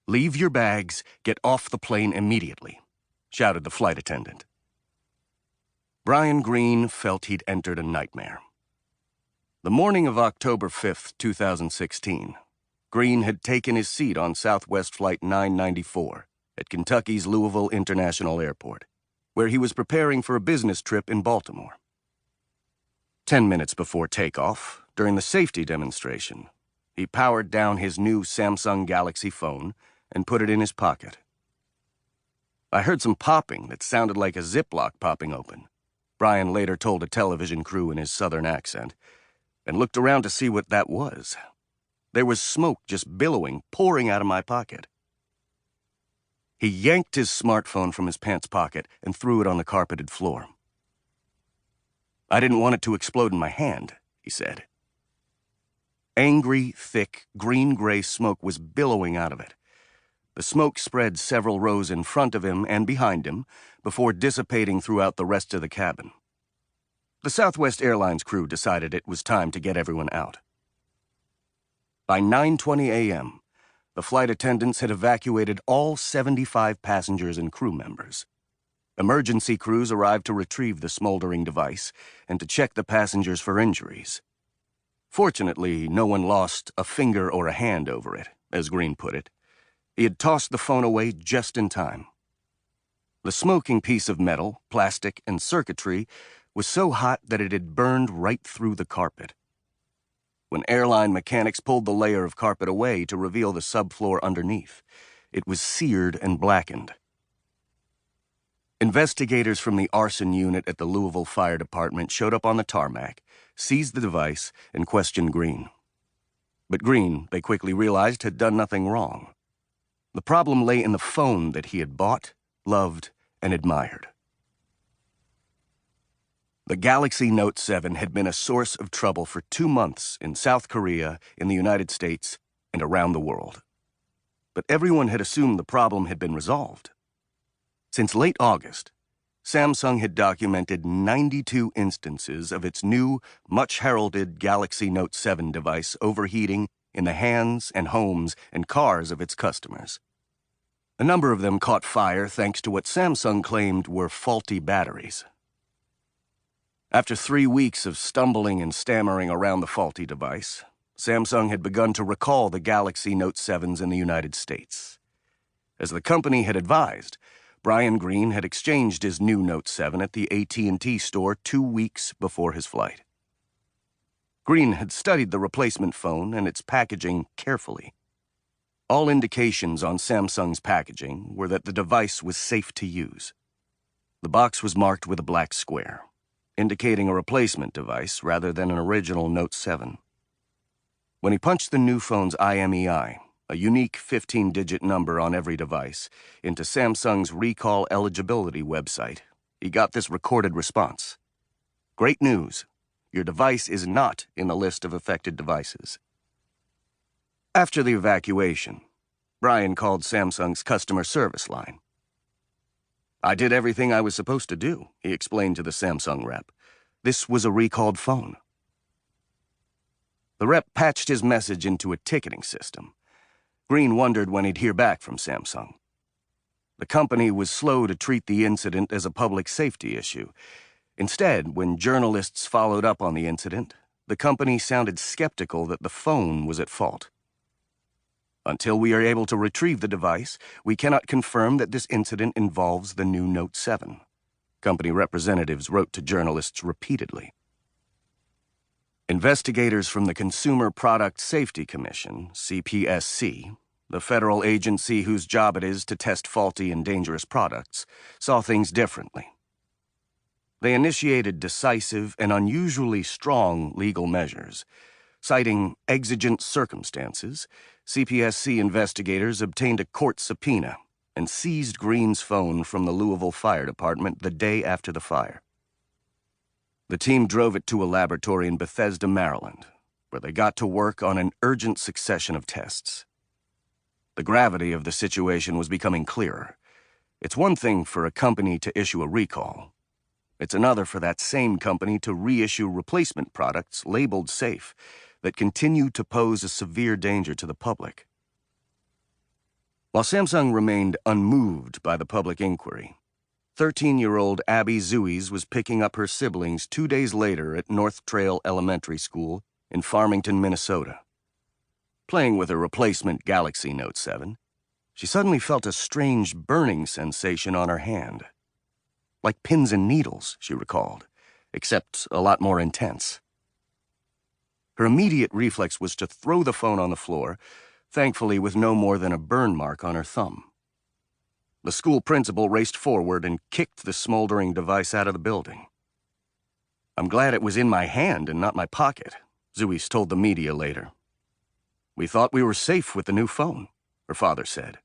"Leave your bags, get off the plane immediately," shouted the flight attendant. Brian Greene felt he'd entered a nightmare. The morning of October 5th, 2016, Greene had taken his seat on Southwest Flight 994 at Kentucky's Louisville International Airport, where he was preparing for a business trip in Baltimore. 10 minutes before takeoff, during the safety demonstration, he powered down his new Samsung Galaxy phone and put it in his pocket. "I heard some popping that sounded like a Ziploc popping open," Brian later told a television crew in his southern accent, and looked around to see what that was. There was smoke just billowing, pouring out of my pocket. He yanked his smartphone from his pants pocket and threw it on the carpeted floor. "I didn't want it to explode in my hand," he said. Angry, thick, green-gray smoke was billowing out of it. The smoke spread several rows in front of him and behind him before dissipating throughout the rest of the cabin. The Southwest Airlines crew decided it was time to get everyone out. By 9:20 a.m., the flight attendants had evacuated all 75 passengers and crew members. Emergency crews arrived to retrieve the smoldering device and to check the passengers for injuries. Fortunately, no one lost a finger or a hand over it, as Greene put it. He had tossed the phone away just in time. The smoking piece of metal, plastic, and circuitry was so hot that it had burned right through the carpet. When airline mechanics pulled the layer of carpet away to reveal the subfloor underneath, it was seared and blackened. Investigators from the arson unit at the Louisville Fire Department showed up on the tarmac, seized the device, and questioned Greene. But Greene, they quickly realized, had done nothing wrong. The problem lay in the phone that he had bought, loved, and admired. The Galaxy Note 7 had been a source of trouble for 2 months in South Korea, in the United States, and around the world. But everyone had assumed the problem had been resolved. Since late August, Samsung had documented 92 instances of its new, much-heralded Galaxy Note 7 device overheating in the hands and homes and cars of its customers. A number of them caught fire thanks to what Samsung claimed were faulty batteries. After 3 weeks of stumbling and stammering around the faulty device, Samsung had begun to recall the Galaxy Note 7s in the United States. As the company had advised, Brian Greene had exchanged his new Note 7 at the AT&T store 2 weeks before his flight. Greene had studied the replacement phone and its packaging carefully. All indications on Samsung's packaging were that the device was safe to use. The box was marked with a black square, indicating a replacement device rather than an original Note 7. When he punched the new phone's IMEI, a unique 15-digit number on every device, into Samsung's recall eligibility website, he got this recorded response. "Great news. Your device is not in the list of affected devices." After the evacuation, Brian called Samsung's customer service line. "I did everything I was supposed to do," he explained to the Samsung rep. "This was a recalled phone." The rep patched his message into a ticketing system. Greene wondered when he'd hear back from Samsung. The company was slow to treat the incident as a public safety issue. Instead, when journalists followed up on the incident, the company sounded skeptical that the phone was at fault. "Until we are able to retrieve the device, we cannot confirm that this incident involves the new Note 7, company representatives wrote to journalists repeatedly. Investigators from the Consumer Product Safety Commission, CPSC, the federal agency whose job it is to test faulty and dangerous products, saw things differently. They initiated decisive and unusually strong legal measures. Citing exigent circumstances, CPSC investigators obtained a court subpoena and seized Greene's phone from the Louisville Fire Department the day after the fire. The team drove it to a laboratory in Bethesda, Maryland, where they got to work on an urgent succession of tests. The gravity of the situation was becoming clearer. It's one thing for a company to issue a recall. It's another for that same company to reissue replacement products labeled safe that continue to pose a severe danger to the public. While Samsung remained unmoved by the public inquiry, 13-year-old Abby Zuiz was picking up her siblings 2 days later at North Trail Elementary School in Farmington, Minnesota. Playing with her replacement Galaxy Note 7, she suddenly felt a strange burning sensation on her hand. Like pins and needles, she recalled, except a lot more intense. Her immediate reflex was to throw the phone on the floor, thankfully with no more than a burn mark on her thumb. The school principal raced forward and kicked the smoldering device out of the building. "I'm glad it was in my hand and not my pocket," Zuiz told the media later. "We thought we were safe with the new phone," her father said.